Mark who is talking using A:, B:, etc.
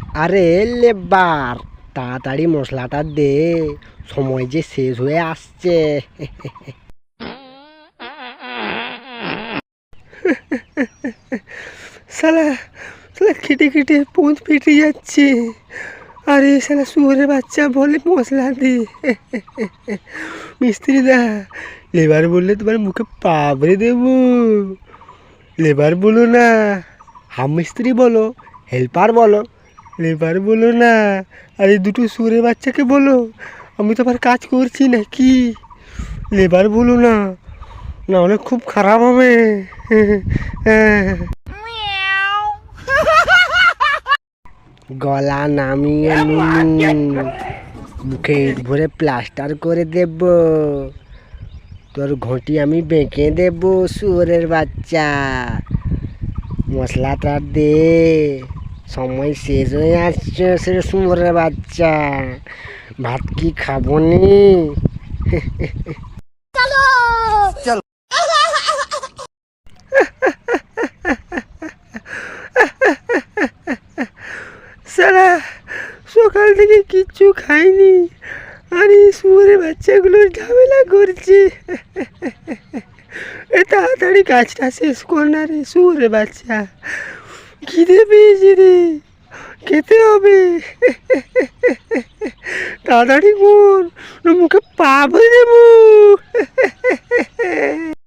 A: আরে লেবার, তাড়াতাড়ি মশলাটা দে, সময় যে শেষ হয়ে আসছে। শালা শালা খেটে খেটে পোঁত ফেটে যাচ্ছে। আরে শালা শুয়োরের বাচ্চা বলে মশলা দে। মিস্ত্রি দা, লেবার বললে তোমার মুখে পাবড়ে দেবো। লেবার বলো না, হাম মিস্ত্রি বলো, হেল্পার বলো, লেবার বলো না। আর এই দুটো শুয়োরের বাচ্চাকে বলো আমি তো আবার কাজ করছি নাকি। লেবার বলো না, না হলে খুব খারাপ হবে। গলা নামিয়ে নুনু, মুখে ইট ভরে প্লাস্টার করে দেব, তোর ঘটি আমি বেঁকে দেব শুয়োরের বাচ্চা। মশলাটা দে, সময় শেষ হয়ে আসছে। সে শুয়োরের বাচ্চা, ভাত কি খাবো নি? সারা সকাল থেকে কিচ্ছু খাইনি, আর এই শুয়োরের বাচ্চাগুলো ঝামেলা করছে। তাড়াতাড়ি কাজটা শেষ কর না রে শুয়োরের বাচ্চা, খিদে পেয়েছে রে, খেতে হবে। তাড়াতাড়ি কর, মুখে পা ভরে দেবো।